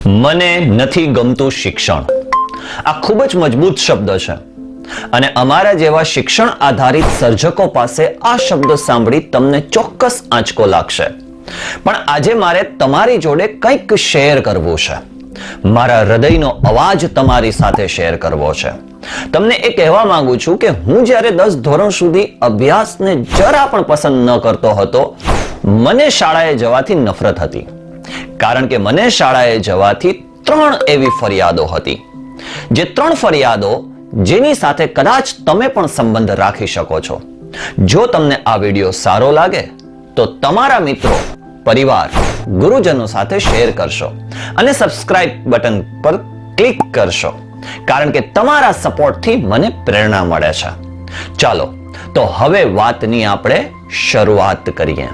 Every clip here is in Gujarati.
મને નથી ગમતું શિક્ષણ. આ ખૂબ જ મજબૂત શબ્દ છે અને અમારા જેવા શિક્ષણ આધારિત સર્જકો પાસે આ શબ્દ સાંભળી તમને ચોક્કસ આંચકો લાગશે. પણ આજે મારે તમારી જોડે કંઈક શેર કરવું છે. મારા હૃદયનો અવાજ તમારી સાથે શેર કરવો છે. તમને એ કહેવા માંગુ છું કે હું જ્યારે 10 ધોરણ સુધી અભ્યાસને જરા પણ પસંદ ન કરતો હતો, મને શાળાએ જવાથી નફરત હતી. કારણ કે મને શાળાએ જવાથી 3 એવી ફરિયાદો હતી. જે 3 ફરિયાદો જેની સાથે કદાચ તમે પણ સંબંધ રાખી શકો છો. જો તમને આ વિડીયો સારો લાગે તો તમારા મિત્રો, પરિવાર, ગુરુજનો સાથે શેર કરશો અને સબસ્ક્રાઇબ બટન પર ક્લિક કરશો. કારણ કે તમારા સપોર્ટથી મને પ્રેરણા મળે છે. ચાલો તો હવે વાતની આપણે શરૂઆત કરીએ.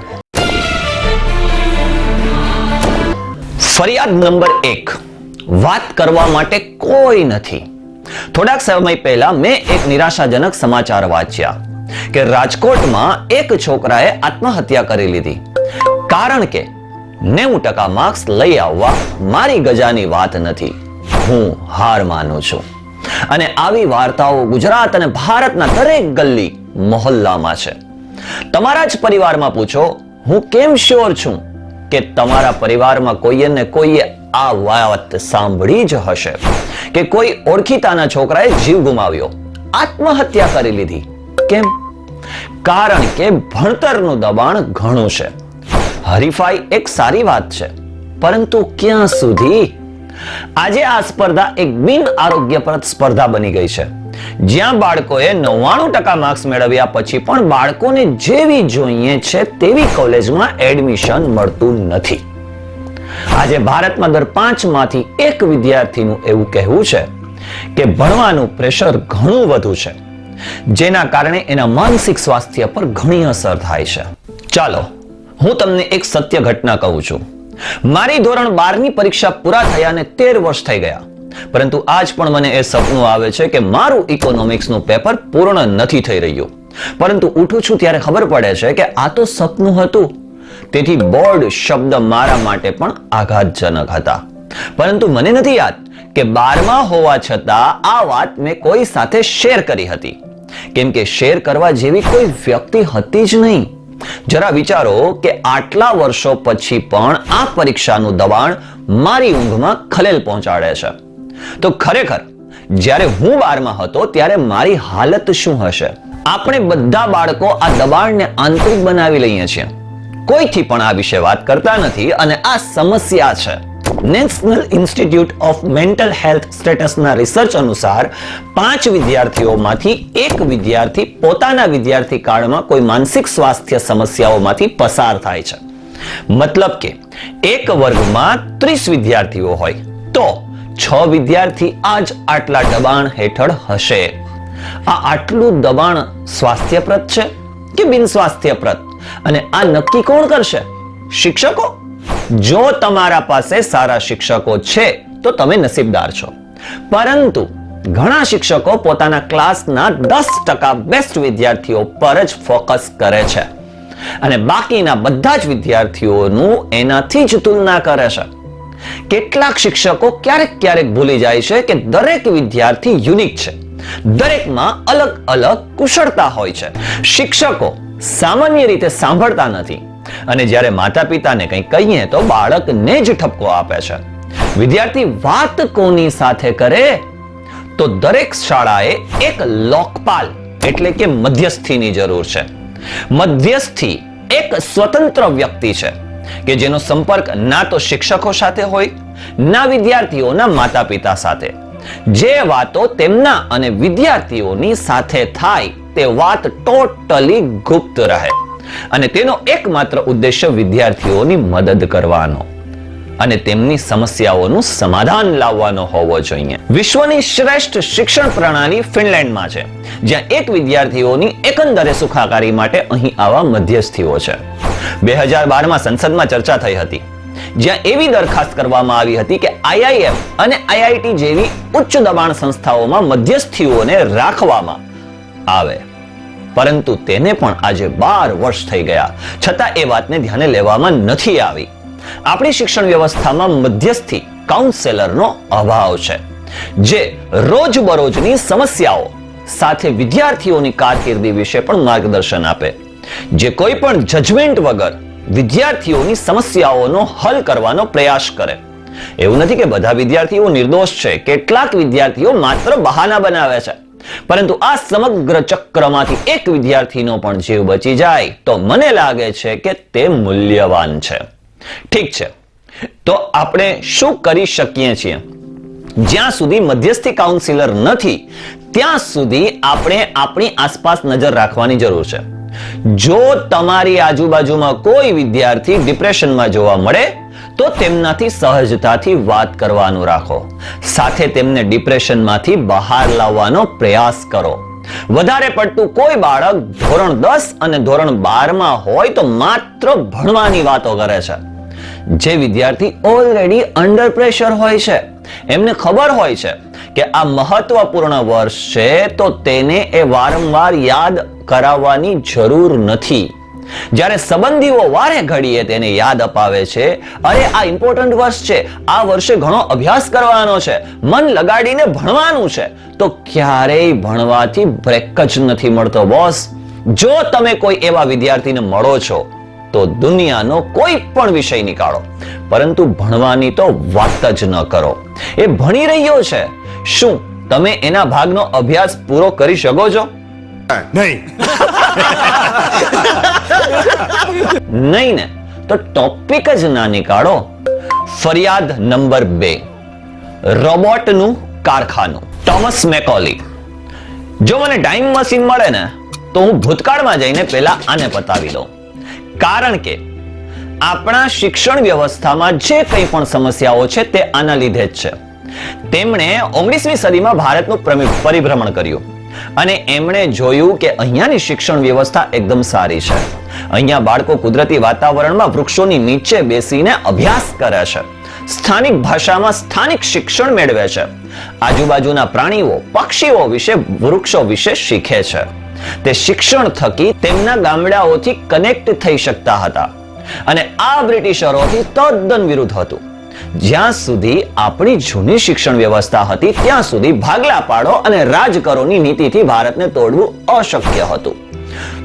ફરિયાદ નંબર 1. વાત કરવા માટે કોઈ નથી. થોડાક સમય પહેલા મેં એક નિરાશાજનક સમાચાર વાંચ્યા કે રાજકોટમાં એક છોકરાએ આત્મહત્યા કરી લીધી. કારણ કે 90% માર્ક્સ લઈ આવવા મારી ગજાની વાત નથી. હું હાર માનું છું. અને આવી વાર્તાઓ ગુજરાત અને ભારતના દરેક ગલી મોહલ્લામાં છે. તમારા જ પરિવારમાં પૂછો, હું કેમ શ્યોર છું કે તમારા પરિવારમાં કોઈએ ને કોઈએ આ વાત સાંભળી જ હશે કે કોઈ ઓળખીતાના છોકરાએ જીવ ગુમાવ્યો, આત્મહત્યા કરી લીધી. કેમ? કારણ કે ભણતરનું દબાણ ઘણું છે. હરીફાઈ એક સારી વાત છે, પરંતુ ક્યાં સુધી? આજે આ સ્પર્ધા એક બિન આરોગ્યપ્રદ સ્પર્ધા બની ગઈ છે, જ્યાં બાળકોએ 99% માર્ક્સ મેળવ્યા પછી પણ બાળકોને જેવી જોઈએ છે તેવી કોલેજમાં એડમિશન મળતું નથી. આજે ભારતમાં દર 5 માંથી 1 વિદ્યાર્થીનું એવું કહેવું છે કે ભણવાનું પ્રેશર ઘણું વધુ છે, જેના કારણે એના માનસિક સ્વાસ્થ્ય પર ઘણી અસર થાય છે. ચાલો હું તમને એક સત્ય ઘટના કહું છું. મારી ધોરણ 12 ની પરીક્ષા પૂરા થયાને 13 વર્ષ થઈ ગયા, પરંતુ આજ પણ મને એ સપનું આવે છે કે મારું ઇકોનોમિક્સનું પેપર પૂર્ણ નથી થઈ રહ્યું. પરંતુ ઉઠું છું ત્યારે ખબર પડે છે કે આ તો સપનું હતું. તેથી બોર્ડ શબ્દ મારા માટે પણ આઘાતજનક હતા. પરંતુ મને નથી યાદ કે 12મા હોવા છતાં આ વાત મેં કોઈ સાથે શેર કરી હતી, કેમ કે શેર કરવા જેવી કોઈ વ્યક્તિ હતી જ નહીં. જરા વિચારો કે આટલા વર્ષો પછી પણ આ પરીક્ષાનું દબાણ મારી ઊંઘમાં ખલેલ પહોંચાડે છે. તો ખરેખર જ્યારે હું 12મા હતો ત્યારે મારી હાલત શું હશે? આપણે બધા બાળકો આ દબાણને આંતરિક બનાવી લઈએ છીએ. કોઈથી પણ આ વિશે વાત કરતા નથી અને આ સમસ્યા છે. National institute of mental health સ્ટેટસના રિસર્ચ અનુસાર 5 વિદ્યાર્થીઓમાંથી 1 વિદ્યાર્થી પોતાના વિદ્યાર્થી કાળમાં કોઈ માનસિક સ્વાસ્થ્ય સમસ્યાઓમાંથી પસાર થાય છે. મતલબ કે એક વર્ગમાં 30 વિદ્યાર્થીઓ હોય તો 6 વિદ્યાર્થી આજ આટલા દબાણ હેઠળ હશે. આ આટલું દબાણ સ્વાસ્થ્યપ્રદ છે કે બિન સ્વાસ્થ્યપ્રદ? અને આ નક્કી કોણ કરશે? શિક્ષકો? જો તમારા પાસે સારા શિક્ષકો છે તો તમે નસીબદાર છો, પરંતુ ઘણા શિક્ષકો પોતાના ક્લાસના 10% બેસ્ટ વિદ્યાર્થીઓ પર જ ફોકસ કરે છે અને બાકીના બધા જ વિદ્યાર્થીઓનું એનાથી જ તુલના કરે છે. કેટલાક શિક્ષકો ક્યારેક ભૂલી જાય છે કે દરેક વિદ્યાર્થી યુનિક છે. દરેકમાં અલગ અલગ કુશળતા હોય છે. શિક્ષકો સામાન્ય રીતે સાંભળતા નથી અને જ્યારે માતા પિતાને કંઈ કહીએ તો બાળકને જ ઠપકો આપે છે. વિદ્યાર્થી વાત કોની સાથે કરે? તો દરેક શાળાએ એક લોકપાલ એટલે કે મધ્યસ્થીની જરૂર છે. મધ્યસ્થી એક સ્વતંત્ર વ્યક્તિ છે કે જેનો સંપર્ક ના તો શિક્ષકો સાથે હોય, ના વિદ્યાર્થીઓના માતા પિતા સાથે. જે વાતો તેમના અને વિદ્યાર્થીઓની સાથે થાય તે વાત ટોટલી ગુપ્ત રહે અને તેનો એકમાત્ર ઉદ્દેશ્ય વિદ્યાર્થીઓની મદદ કરવાનો અને તેમની સમસ્યાઓનું સમાધાન લાવવાનો હોવો જોઈએ. વિશ્વની શ્રેષ્ઠ શિક્ષણ પ્રણાલી ફિનલેન્ડમાં છે, જ્યાં એક વિદ્યાર્થીઓની એકંદરે સુખાકારી માટે અહીં આવા મધ્યસ્થીઓ છે. 2012માં સંસદમાં ચર્ચા થઈ હતી, જ્યાં એવી દરખાસ્ત કરવામાં આવી હતી કે IIM અને IIT જેવી ઉચ્ચ દબાણ સંસ્થાઓમાં મધ્યસ્થીઓને રાખવામાં આવે. પરંતુ તેને પણ આજે 12 વર્ષ થઈ ગયા છતાં એ વાતને ધ્યાને લેવામાં નથી આવી. આપણી શિક્ષણ વ્યવસ્થામાં મધ્યસ્થી કાઉન્સેલરનો અભાવ છે, જે રોજબરોજની સમસ્યાઓ સાથે વિદ્યાર્થીઓની કારકિર્દી વિશે પણ માર્ગદર્શન આપે, જે કોઈ પણ જજમેન્ટ વગર વિદ્યાર્થીઓની સમસ્યાઓનો હલ કરવાનો પ્રયાસ કરે. એવું નથી કે બધા વિદ્યાર્થીઓ નિર્દોષ છે. કેટલાક વિદ્યાર્થીઓ માત્ર બહાના બનાવે છે, પરંતુ આ સમગ્ર ચક્રમાંથી એક વિદ્યાર્થીનો પણ જીવ બચી જાય તો મને લાગે છે કે તે મૂલ્યવાન છે. ઠીક છે, તો આપણે શું કરી શકીએ છીએ? જ્યાં સુધી મધ્યસ્થી કાઉન્સિલર નથી ત્યાં સુધી આપણે આપણી આસપાસ નજર રાખવાની જરૂર છે. જો તમારી આજુબાજુમાં કોઈ વિદ્યાર્થી ડિપ્રેશનમાં જોવા મળે તો તેમનાથી સહજતાથી વાત કરવાનું રાખો. સાથે તેમને ડિપ્રેશનમાંથી બહાર લાવવાનો પ્રયાસ કરો. વધારે પડતું કોઈ બાળક ધોરણ 10 અને ધોરણ 12 માં હોય તો માત્ર ભણવાની વાતો કરે છે. જે વિદ્યાર્થી ઓલરેડી અંડર પ્રેશર હોય છે, એમને ખબર હોય છે કે આ મહત્વપૂર્ણ વર્ષ છે, તો તેને એ વારંવાર યાદ કરાવવાની જરૂર નથી. જ્યારે સંબંધીઓ વારે ઘડીએ તેને યાદ અપાવે છે, અરે આ ઇમ્પોર્ટન્ટ વર્ષ છે, આ વર્ષે ઘણો અભ્યાસ કરવાનો છે, મન લગાડીને ભણવાનું છે, તો ક્યારેય ભણવાથી બ્રેક જ નથી મળતો બોસ. જો તમે કોઈ એવા વિદ્યાર્થીને મળો છો તો દુનિયાનો કોઈ પણ વિષય નીકાળો, પરંતુ ભણવાની તો વાત જ ન કરો. એ ભણી રહ્યો છે, શું તમે એના ભાગનો અભ્યાસ પૂરો કરી શકો છો? નહીં. નહીં ને, તો ટોપિક જ ના નીકાળો. ફરિયાદ નંબર 2, રોબોટનું કારખાનું. ટોમસ મેકોલી. જો મને ટાઈમ મશીન મળે ને તો હું ભૂતકાળમાં જઈને પહેલા આને પતાવી દઉં. કારણ કે આપણા શિક્ષણ વ્યવસ્થામાં જે કંઈ પણ સમસ્યાઓ છે તે આના લીધે જ છે. તેમણે 19મી સદીમાં ભારતનું પરિભ્રમણ કર્યું અને એમણે જોયું કે અહીંયાની શિક્ષણ વ્યવસ્થા એકદમ સારી છે. અહીંયા બાળકો કુદરતી વાતાવરણમાં વૃક્ષોની નીચે બેસીને અભ્યાસ કરે છે, સ્થાનિક ભાષામાં સ્થાનિક શિક્ષણ મેળવે છે, આજુબાજુના પ્રાણીઓ, પક્ષીઓ વિશે, વૃક્ષો વિશે શીખે છે. તે શિક્ષણ થકી તેમના ગામડાઓથી કનેક્ટ થઈ શકતા હતા અને આ બ્રિટિશરોથી તદ્દન વિરુદ્ધ હતું. જ્યાં સુધી આપણી જૂની શિક્ષણ વ્યવસ્થા હતી ત્યાં સુધી ભાગલા પાડો અને રાજ કરોની નીતિથી ભારતને તોડવું અશક્ય હતું.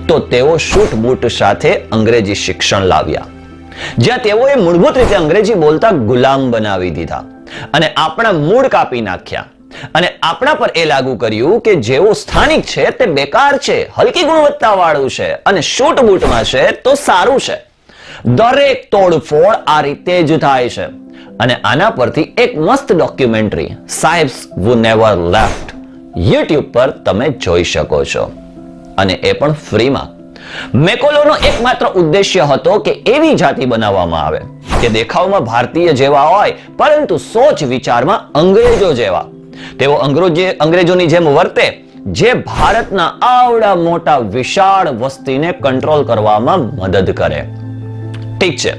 તો તેઓ શૂટ બૂટ સાથે અંગ્રેજી શિક્ષણ લાવ્યા, જ્યાં તેઓએ મૂળભૂત રીતે અંગ્રેજી બોલતા ગુલામ બનાવી દીધા અને આપણા મૂળ કાપી નાખ્યા અને આપણા પર એ લાગુ કર્યું કે જેઓ સ્થાનિક છે તે બેકાર છે, હલકી ગુણવત્તા વાળું છે અને શૂટ બૂટમાં છે તો સારું છે. દરેક તોડફોડ આ રીતે જ થાય છે. અને આના પરથી એક મસ્ત ડોક્યુમેન્ટરી સાહેબ્સ વુ નેવર લેફ્ટ YouTube પર તમે જોઈ શકો છો, અને એ પણ ફ્રીમાં. મેકોલોનો એકમાત્ર ઉદ્દેશ્ય હતો કે એવી જાતિ બનાવવામાં આવે કે દેખાવમાં ભારતીય જેવા હોય પરંતુ સોચ વિચારમાં અંગ્રેજો જેવા. તેઓ અંગ્રેજોની જેમ વર્તે, જે ભારતના આવડા મોટા વિશાળ વસ્તીને કંટ્રોલ કરવામાં મદદ કરે. ઠીક છે,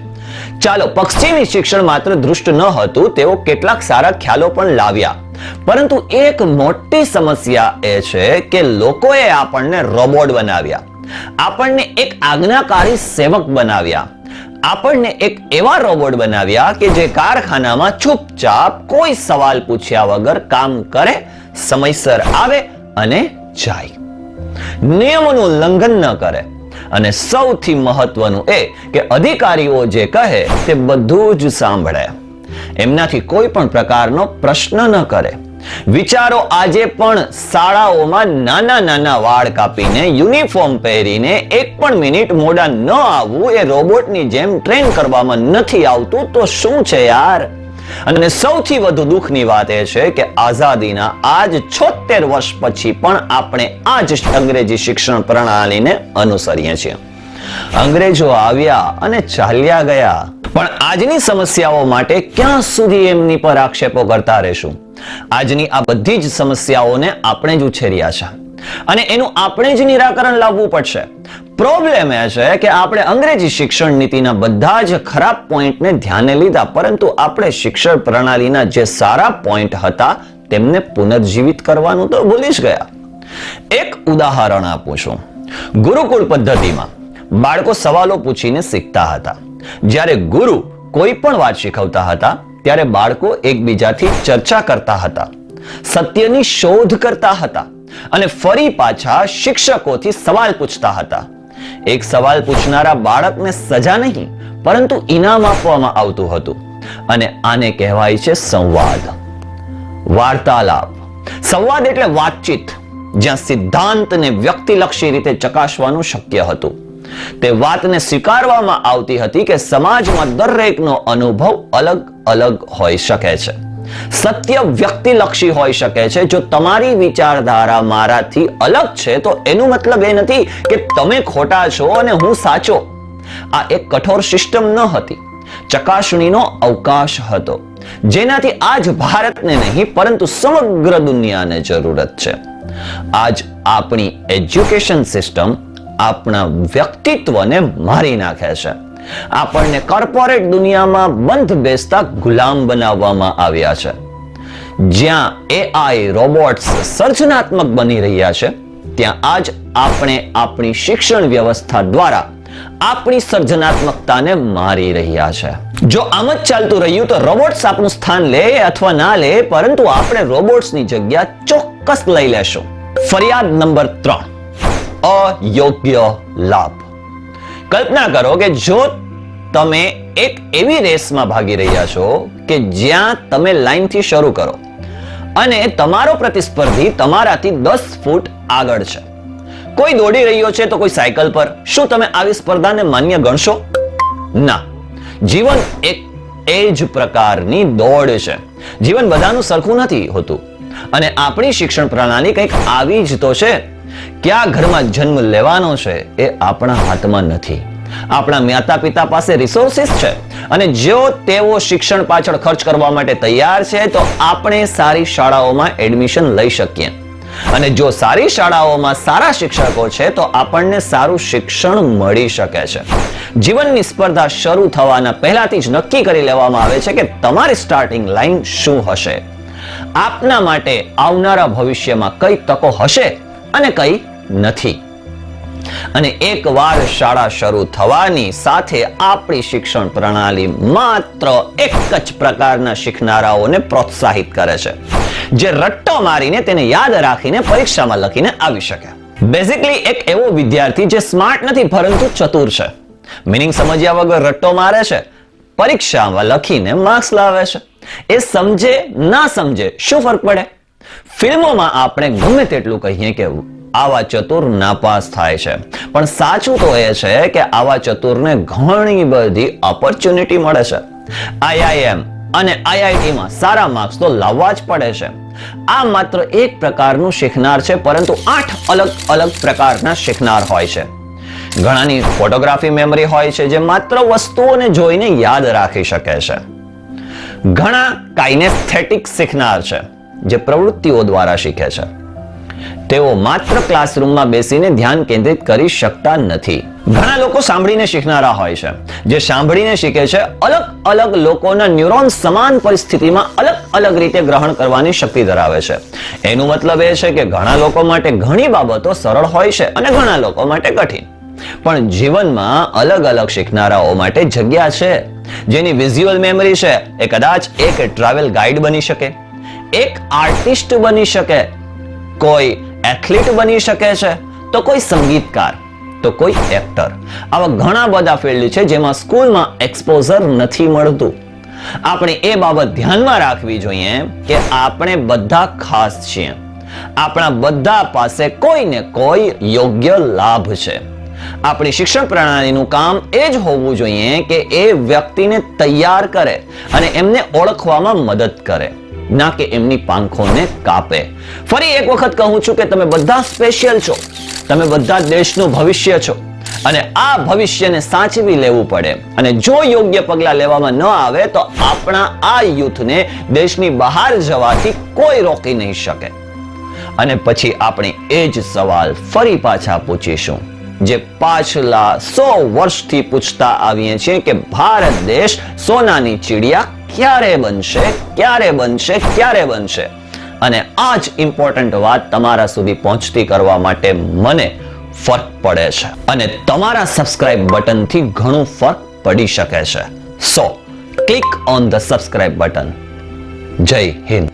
ચાલો, પશ્ચિમી શિક્ષણ માત્ર દૃષ્ટ ન હતું, તેઓ કેટલાક સારા ખ્યાલો પણ લાવ્યા. પરંતુ એક મોટી સમસ્યા એ છે કે લોકોએ આપણને રોબોટ બનાવ્યા, આપણને એક આજ્ઞાકારી સેવક બનાવ્યા, આપણને એક એવા રોબોટ બનાવ્યા કે જે કારખાનામાં ચૂપચાપ કોઈ સવાલ પૂછ્યા વગર કામ કરે, સમયસર આવે અને જાય, નિયમોનું ઉલ્લંઘન ન કરે, અને સૌથી મહત્વનું એ કે અધિકારીઓ જે કહે તે બધું જ સાંભળે, એમનાથી કોઈ પણ પ્રકારનો પ્રશ્ન ન કરે. વિચારો, આજે પણ શાળાઓમાં નાના નાના વાળ કાપીને, યુનિફોર્મ પહેરીને, એક પણ મિનિટ મોડા ન આવવું એ રોબોટની જેમ ટ્રેન કરવામાં નથી આવતું, તો શું છે યાર? અને સૌથી વધુ દુઃખની વાત એ છે કે આઝાદીના આજ 76 વર્ષ પછી પણ આપણે આ જ અંગ્રેજી શિક્ષણ પ્રણાલીને અનુસરીએ છીએ. અંગ્રેજો આવ્યા અને ચાલ્યા ગયા, પણ આજની સમસ્યાઓ માટે ક્યાં સુધી એમની પર આક્ષેપો કરતા રહેશું? આજની આ બધી જ સમસ્યાઓને આપણે જ ઉછેર્યા છે અને એનું આપણે જ નિરાકરણ લાવવું પડશે. પ્રોબ્લેમ એ છે કે આપણે અંગ્રેજી શિક્ષણ નીતિના બધા જ ખરાબ પોઈન્ટને ધ્યાને લીધા, પરંતુ આપણે શિક્ષણ પ્રણાલીના જે સારા પોઈન્ટ હતા તેમને પુનર્જીવિત કરવાનું તો ભૂલી જ ગયા. એક ઉદાહરણ આપું છું. ગુરુકુળ પદ્ધતિમાં બાળકો સવાલો પૂછીને શીખતા હતા. જ્યારે ગુરુ કોઈ પણ વાત શીખવતા હતા ત્યારે બાળકો એકબીજાથી ચર્ચા કરતા હતા, સત્યની શોધ કરતા હતા અને ફરી પાછા શિક્ષકોથી સવાલ પૂછતા હતા. એક સવાલ પૂછનારા બાળકને સજા નહીં પરંતુ ઇનામ આપવામાં આવતું હતું અને આને કહેવાય છે સંવાદ, વાર્તાલાપ. સંવાદ એટલે વાતચીત, જ્યાં સિદ્ધાંતને વ્યક્તિલક્ષી રીતે ચકાસવાનું શક્ય હતું. તે વાતને સ્વીકારવામાં આવતી હતી કે સમાજમાં દરેકનો અનુભવ અલગ અલગ હોઈ શકે છે. સત્ય વ્યક્તિલક્ષી હોઈ શકે છે. જો તમારી વિચારધારા મારાથી અલગ છે તો એનું મતલબ એ નથી કે તમે ખોટા છો અને હું સાચો. આ એક કઠોર સિસ્ટમ ન હતી, ચકાસણીનો અવકાશ હતો, જેનાથી આજ ભારતને નહીં પરંતુ સમગ્ર દુનિયાને જરૂરત છે. આજ આપણી એજ્યુકેશન સિસ્ટમ આપણા વ્યક્તિત્વને મારી નાખે છે. આપણને કોર્પોરેટ દુનિયામાં બંધ બેસતા ગુલામ બનાવવામાં આવ્યા છે. જ્યાં એઆઈ, રોબોટ્સ સર્જનાત્મક બની રહ્યા છે, ત્યાં આજ આપણે આપણી શિક્ષણ વ્યવસ્થા દ્વારા આપણી સર્જનાત્મકતાને મારી રહ્યા છે. જો આમ જ ચાલતું રહ્યું તો રોબોટ્સ આપણું સ્થાન લે અથવા ના લે, પરંતુ આપણે રોબોટ્સની જગ્યા ચોક્કસ લઈ લેશું. ફરિયાદ નંબર 3, અયોગ્ય લાભ. કલ્પના કરો કે જો તમે એક એવી રેસમાં ભાગી રહ્યા છો કે જ્યાં તમે લાઈનથી શરૂ કરો અને તમારો પ્રતિસ્પર્ધી તમારાથી 10 ફૂટ આગળ છે. કોઈ દોડી રહ્યો છે તો કોઈ સાયકલ પર. શું તમે આવી સ્પર્ધાને માન્ય ગણશો? ના. જીવન એક એ જ પ્રકારની દોડ છે. જીવન બધાનું સરખું નથી હોતું અને આપણી શિક્ષણ પ્રણાલી કંઈક આવી જ તો છે. કયા ઘરમાં જન્મ લેવાનો છે એ આપણા હાથમાં નથી. આપણા માતા પિતા પાસે રિસોર્સિસ છે અને જો તેઓ શિક્ષણ પાછળ ખર્ચ કરવા માટે તૈયાર છે તો આપણે સારી શાળાઓમાં એડમિશન લઈ શકીએ. અને જો સારી શાળાઓમાં સારા શિક્ષકો છે તો આપણને સારું શિક્ષણ મળી શકે છે. જીવનની સ્પર્ધા શરૂ થવાના પહેલાથી જ નક્કી કરી લેવામાં આવે છે કે તમારી સ્ટાર્ટિંગ લાઈન શું હશે. આપના માટે આવનારા ભવિષ્યમાં કઈ તકો હશે અને કઈ નથી. અને એકવાર શાળા શરૂ થવાની સાથે આપણી શિક્ષણ પ્રણાલી માત્ર એક જ પ્રકારના શીખનારાઓને પ્રોત્સાહિત કરે છે, જે રટ્ટો મારીને તેને યાદ રાખીને પરીક્ષામાં લખીને આવી શકે. બેઝિકલી એક એવો વિદ્યાર્થી જે સ્માર્ટ નથી પરંતુ ચતુર છે, મીનિંગ સમજ્યા વગર રટ્ટો મારે છે, પરીક્ષામાં લખીને માર્ક્સ લાવે છે. એ સમજે ના સમજે શું ફરક પડે? ફિલ્મોમાં આપણે ગમે તેટલું કહીએ કે આવા ચતુર નાપાસ થાય છે, પણ સાચું તો એ છે કે આવા ચતુરને ઘણી બધી ઓપોર્ચ્યુનિટી મળે છે. IIM અને IIT-માં સારા માર્ક્સ તો લાવવા જ પડે છે. આ માત્ર એક પ્રકારનું શીખનાર છે, પરંતુ 8 અલગ અલગ પ્રકારના શીખનાર હોય છે. ઘણાની ફોટોગ્રાફી મેમરી હોય છે, જે માત્ર વસ્તુઓને જોઈને યાદ રાખી શકે છે. ઘણા કાઇનેસ્થેટિક શીખનાર છે, જે પ્રવૃત્તિઓ દ્વારા શીખે છે. તેઓ માત્ર ક્લાસરૂમમાં બેસીને ધ્યાન કેન્દ્રિત કરી શકતા નથી. ઘણા લોકો સાંભળીને શીખનારા હોય છે, જે સાંભળીને શીખે છે. અલગ અલગ લોકોના ન્યુરોન્સ સમાન પરિસ્થિતિમાં અલગ અલગ રીતે ગ્રહણ કરવાની શક્તિ ધરાવે છે. એનું મતલબ એ છે કે ઘણા લોકો માટે ઘણી બાબતો સરળ હોય છે અને ઘણા લોકો માટે કઠિન. પણ જીવનમાં અલગ અલગ શીખનારાઓ માટે જગ્યા છે. જેની વિઝ્યુઅલ મેમરી છે એ કદાચ એક ટ્રાવેલ ગાઈડ બની શકે, એક આર્ટિસ્ટ બની શકે, કોઈ એથ્લીટ બની શકે છે, તો કોઈ સંગીતકાર, તો કોઈ એક્ટર. આવા ઘણા બધા ફિલ્ડ છે જેમાં સ્કૂલમાં એક્સપોઝર નથી મળતું. આપણે એ બાબત ધ્યાનમાં રાખવી જોઈએ કે આપણે બધા ખાસ છીએ. આપણા બધા પાસે કોઈને કોઈ યોગ્ય લાભ છે. આપણી શિક્ષણ પ્રણાલીનું કામ એ જ હોવું જોઈએ કે એ વ્યક્તિને તૈયાર કરે અને એમને ઓળખવામાં મદદ કરે, ના કે એમની પાંખોને કાપે. ફરી એક વખત કહું છું કે તમે બધા સ્પેશિયલ છો. તમે બધા દેશનું ભવિષ્ય છો અને આ ભવિષ્યને સાચવી લેવું પડે. અને જો યોગ્ય પગલાં લેવામાં ન આવે તો આપણા આ યુથને દેશની બહાર જવાથી કોઈ રોકી નહીં શકે. અને પછી આપણે એ જ સવાલ ફરી પાછા પૂછીશું જે પાછલા 100 વર્ષથી પૂછતા આવીએ છીએ કે ભારત દેશ સોનાની ચીડિયા ક્યારે બનશે, ક્યારે બનશે, ક્યારે બનશે? અને આ જ ઇમ્પોર્ટન્ટ વાત તમારા સુધી પહોંચતી કરવા માટે મને ફરક પડે છે અને તમારા સબસ્ક્રાઇબ બટનથી ઘણું ફરક પડી શકે છે. સો click on the subscribe button. જય હિન્દ.